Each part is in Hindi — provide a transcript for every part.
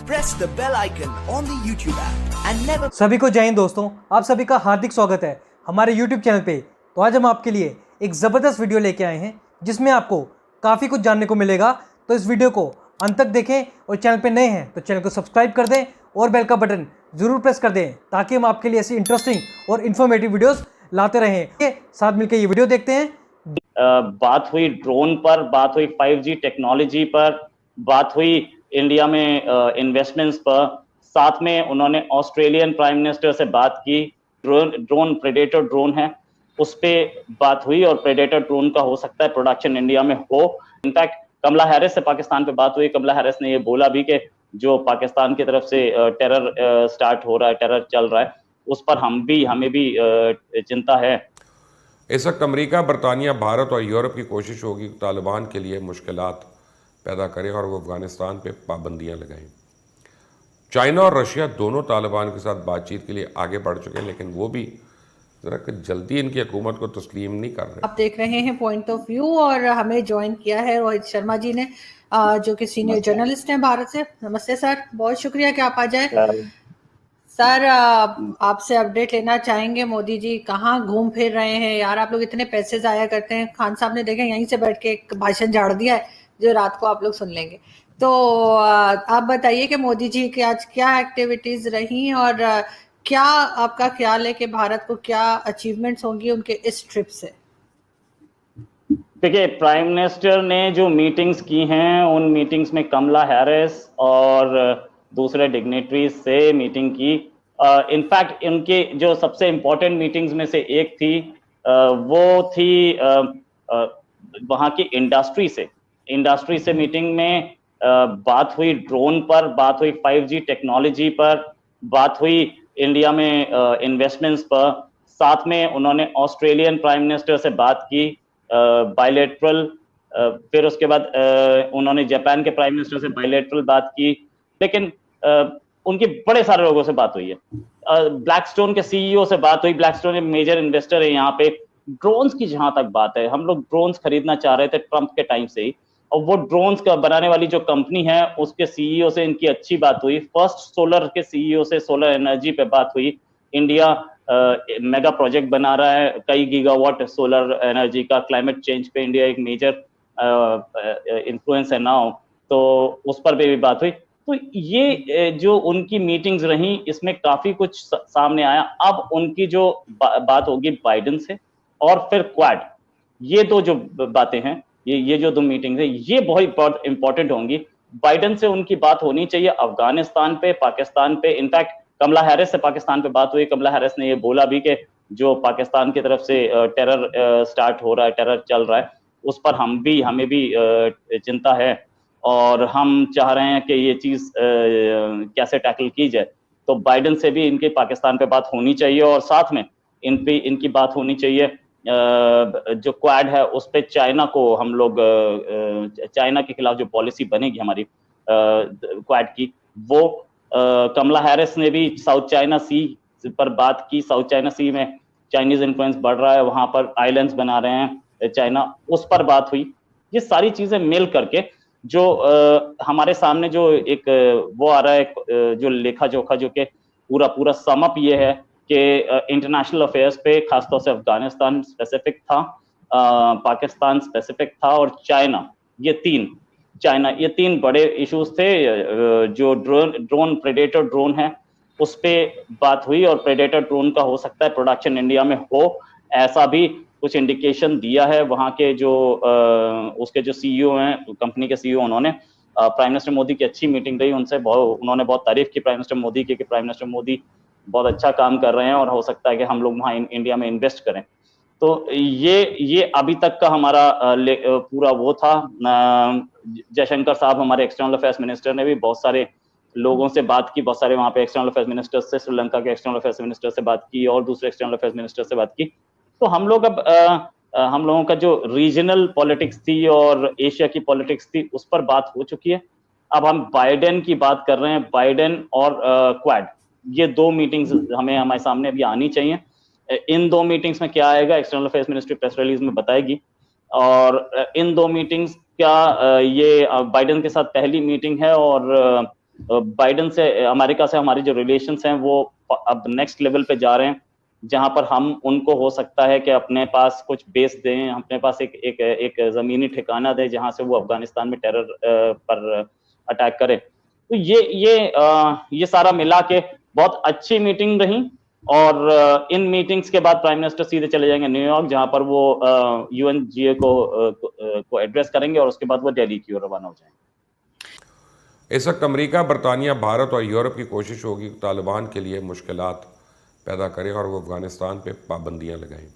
press the bell icon on the YouTube app and never. सभी को जय हिंद दोस्तों, आप सभी का हार्दिक स्वागत है हमारे YouTube चैनल पे। तो आज हम आपके लिए एक ज़बरदस्त वीडियो लेके आए हैं जिसमें आपको काफ़ी कुछ जानने को मिलेगा। तो इस वीडियो को अंत तक देखें और चैनल पे नए हैं तो चैनल को सब्सक्राइब कर दें और बेल का बटन ज़रूर प्रेस कर दें ताकि हम आपके लिए ऐसी इंटरेस्टिंग और इन्फॉर्मेटिव वीडियोस लाते रहें। साथ मिलकर ये वीडियो देखते हैं। बात हुई ड्रोन पर, बात हुई 5G टेक्नोलॉजी पर, बात हुई इंडिया में इन्वेस्टमेंट्स पर, साथ में उन्होंने ऑस्ट्रेलियन प्राइम मिनिस्टर से बात की। ड्रोन प्रेडेटर ड्रोन है उस पर बात हुई और प्रेडेटर ड्रोन का हो सकता है प्रोडक्शन इंडिया में हो। इनफैक्ट कमला हैरिस से पाकिस्तान पे बात हुई। कमला हैरिस ने ये बोला भी कि जो पाकिस्तान की तरफ से टेरर स्टार्ट हो रहा है, टेरर चल रहा है, उस पर हमें भी चिंता है। इस वक्त अमेरिका, बरतानिया, भारत और यूरोप की कोशिश होगी कि तालिबान के लिए मुश्किलात पैदा करें और वो अफगानिस्तान पे पाबंदियां लगाएं। चाइना और रशिया दोनों तालिबान के साथ बातचीत के लिए आगे बढ़ चुके हैं, लेकिन वो भी जरा जल्दी इनकी हुकूमत को तस्लीम नहीं कर रहे। आप देख रहे हैं पॉइंट ऑफ व्यू और हमें ज्वाइन किया है रोहित शर्मा जी ने, जो कि सीनियर जर्नलिस्ट हैं भारत से। नमस्ते सर, बहुत शुक्रिया कि आप आ जाए। सर, आपसे अपडेट लेना चाहेंगे, मोदी जी कहाँ घूम फिर रहे हैं यार? आप लोग इतने पैसे जाया करते हैं। खान साहब ने देखें यहीं से बैठ के एक भाषण झाड़ दिया है जो रात को आप लोग सुन लेंगे। तो आप बताइए कि मोदी जी की आज क्या एक्टिविटीज रही और क्या आपका ख्याल है कि भारत को क्या अचीवमेंट्स होंगी उनके इस ट्रिप से? देखिए, प्राइम मिनिस्टर ने जो मीटिंग्स की हैं उन मीटिंग्स में कमला हैरिस और दूसरे डिग्नेटरीज से मीटिंग की। इनफैक्ट इनके जो सबसे इम्पोर्टेंट मीटिंग्स में से एक थी वो थी वहाँ की इंडस्ट्री से मीटिंग में बात हुई ड्रोन पर, बात हुई 5G टेक्नोलॉजी पर, बात हुई इंडिया में इन्वेस्टमेंट्स पर, साथ में उन्होंने ऑस्ट्रेलियन प्राइम मिनिस्टर से बात की बायलैटरल। फिर उसके बाद उन्होंने जापान के प्राइम मिनिस्टर से बायलैटरल बात की। लेकिन उनकी बड़े सारे लोगों से बात हुई है। ब्लैकस्टोन के सीईओ से बात हुई। ब्लैकस्टोन एक मेजर इन्वेस्टर है यहाँ पे। ड्रोन्स की जहां तक बात है, हम लोग ड्रोन्स खरीदना चाह रहे थे ट्रंप के टाइम से ही, और वो ड्रोन्स का बनाने वाली जो कंपनी है उसके सीईओ से इनकी अच्छी बात हुई। फर्स्ट सोलर के सीईओ से सोलर एनर्जी पे बात हुई। इंडिया मेगा प्रोजेक्ट बना रहा है, कई गीगावाट सोलर एनर्जी का। क्लाइमेट चेंज पे इंडिया एक मेजर इन्फ्लुएंस है नाउ, तो उस पर भी बात हुई। तो ये जो उनकी मीटिंग्स रही, इसमें काफी कुछ सामने आया। अब उनकी जो बात होगी बाइडेन से और फिर क्वाड, ये दो जो बातें हैं, ये जो दो मीटिंग्स है, ये बहुत इंपॉर्टेंट होंगी। बाइडेन से उनकी बात होनी चाहिए अफगानिस्तान पे, पाकिस्तान पे। इनफैक्ट कमला हैरिस से पाकिस्तान पे बात हुई। कमला हैरिस ने ये बोला भी कि जो पाकिस्तान की तरफ से टेरर स्टार्ट हो रहा है, टेरर चल रहा है, उस पर हमें भी चिंता है और हम चाह रहे हैं कि ये चीज़ कैसे टैकल की जाए। तो बाइडेन से भी इनकी पाकिस्तान पे बात होनी चाहिए और साथ में इनकी बात होनी चाहिए जो क्वाड है उस पे चाइना को हम लोग चाइना के खिलाफ जो पॉलिसी बनेगी हमारी क्वाड की, वो कमला हैरिस ने भी साउथ चाइना सी पर बात की। साउथ चाइना सी में चाइनीज इन्फ्लुएंस बढ़ रहा है, वहां पर आइलैंड्स बना रहे हैं चाइना, उस पर बात हुई। ये सारी चीजें मिल करके जो हमारे सामने जो एक वो आ रहा है, जो लेखा जोखा, जो कि पूरा समअप ये है कि इंटरनेशनल अफेयर्स पे खासतौर से अफगानिस्तान स्पेसिफिक था, पाकिस्तान स्पेसिफिक था और चाइना, ये तीन बड़े इश्यूज थे। जो ड्रोन प्रेडेटर ड्रोन है उस पे बात हुई और प्रेडेटर ड्रोन का हो सकता है प्रोडक्शन इंडिया में हो, ऐसा भी कुछ इंडिकेशन दिया है। वहाँ के जो उसके जो सीईओ हैं, कंपनी के सीईओ, उन्होंने प्राइम मिनिस्टर मोदी की अच्छी मीटिंग रही उनसे, उन्होंने बहुत तारीफ की प्राइम मिनिस्टर मोदी की कि प्राइम मिनिस्टर मोदी बहुत अच्छा काम कर रहे हैं और हो सकता है कि हम लोग वहाँ इंडिया में इन्वेस्ट करें। तो ये अभी तक का हमारा पूरा वो था। जयशंकर साहब, हमारे एक्सटर्नल अफेयर्स मिनिस्टर, ने भी बहुत सारे लोगों से बात की, बहुत सारे वहाँ पे एक्सटर्नल अफेयर्स मिनिस्टर से, श्रीलंका के एक्सटर्नल अफेयर्स मिनिस्टर से बात की और दूसरे एक्सटर्नल अफेयर्स मिनिस्टर से बात की। तो हम लोगों का जो रीजनल पॉलिटिक्स थी और एशिया की पॉलिटिक्स थी, उस पर बात हो चुकी है। अब हम बाइडेन की बात कर रहे हैं, बाइडेन और क्वाड, ये दो मीटिंग्स हमारे सामने अभी आनी चाहिए। इन दो मीटिंग्स में क्या आएगा, external affairs ministry press release में बताएगी। और इन दो मीटिंग्स क्या ये बाइडेन के साथ पहली मीटिंग है और बाइडेन से, अमेरिका से हमारे जो रिलेशंस हैं वो अब नेक्स्ट लेवल पे जा रहे हैं, जहां पर हम उनको हो सकता है कि अपने पास कुछ बेस दें, अपने पास एक जमीनी ठिकाना दें जहां से वो अफगानिस्तान में टेरर पर अटैक करें। तो ये सारा मिला के बहुत अच्छी मीटिंग रही। और इन मीटिंग्स के बाद प्राइम मिनिस्टर सीधे चले जाएंगे न्यूयॉर्क, जहां पर वो UNGA को एड्रेस करेंगे और उसके बाद वो दिल्ली की ओर रवाना हो जाएंगे। इस वक्त अमेरिका, बरतानिया, भारत और यूरोप की कोशिश होगी कि तालिबान के लिए मुश्किलात पैदा करें और वो अफगानिस्तान पे पाबंदियां लगाएं,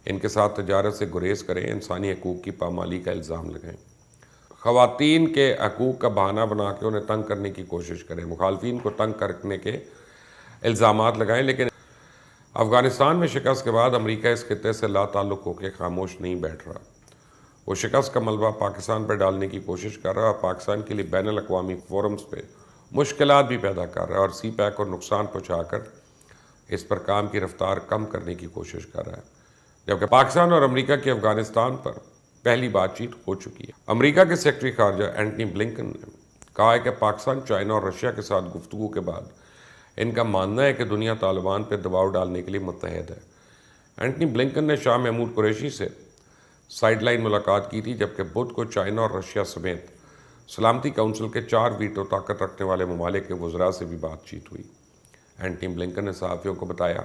इनके साथ तजारत से गुरेज करें, इंसानी हकूक़ की पामाली का इल्ज़ाम लगाएं, ख़वातीन के हकूक़ का बहाना बना के उन्हें तंग करने की कोशिश करें, मुखालफिन को तंग करने के इल्ज़ामात लगाएं। लेकिन अफ़गानिस्तान में शिकस्त के बाद अमेरिका इस खित्ते से लाताल्लुक़ होकर खामोश नहीं बैठ रहा। वो शिकस्त का मलबा पाकिस्तान पर डालने की कोशिश कर रहा है और पाकिस्तान के लिए बैनुल अक़वामी फोरम्स पे मुश्किलात भी पैदा कर रहा है और CPEC को नुकसान पहुँचाकर इस पर काम की रफ्तार कम करने की कोशिश कर रहा है। जबकि पाकिस्तान और अमेरिका की अफ़गानिस्तान पर पहली बातचीत हो चुकी है। अमेरिका के सेक्रेटरी ख़ारजा एंटनी ब्लिंकन ने कहा है कि पाकिस्तान, चाइना और रशिया के साथ गुफ्तगू के बाद इनका मानना है कि दुनिया तालिबान पर दबाव डालने के लिए मुत्तहद है। एंटनी ब्लिंकन ने शाह महमूद कुरैशी से साइडलाइन मुलाकात की थी, जबकि बुध को चाइना और रशिया समेत सलामती काउंसिल के 4 वीटो ताकत रखने वाले ममालिक के वज़रा से भी बातचीत हुई। एंटनी ब्लिंकन ने सहाफ़ियों को बताया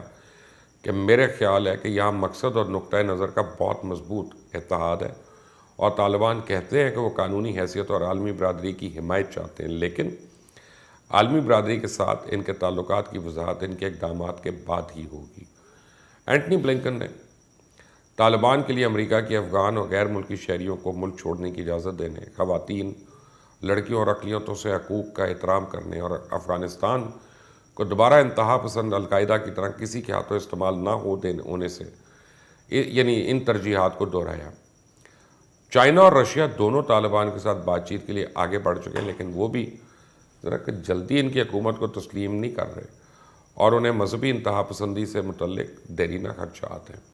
कि मेरे ख्याल है कि यहाँ मकसद और नुक्ता नज़र का बहुत मजबूत इत्तेहाद है और तालिबान कहते हैं कि वो कानूनी हैसियत और आलमी बरादरी की हिमायत चाहते हैं, लेकिन आलमी बरादरी के साथ इनके ताल्लुकात की वजाहत इनके इक़दामात के बाद ही होगी। एंटनी ब्लिंकन ने तालिबान के लिए अमेरिका की अफ़गान और गैर मुल्की शहरियों को मुल्क छोड़ने की इजाज़त देने, ख़वातीन, लड़कियों और अक़लियतों से हकूक़ का एहतराम करने और अफ़गानिस्तान को दोबारा इंतहा पसंद अलकायदा की तरह किसी के हाथों इस्तेमाल ना होने से यानी इन तरजीहात को दोहराया। चाइना और रशिया दोनों तालिबान के साथ बातचीत के लिए आगे बढ़ चुके हैं, लेकिन वो भी ज़रा जल्दी इनकी हुकूमत को तस्लीम नहीं कर रहे और उन्हें मजहबी इंतहा पसंदी से मुतल्लिक देरीना खदशात हैं।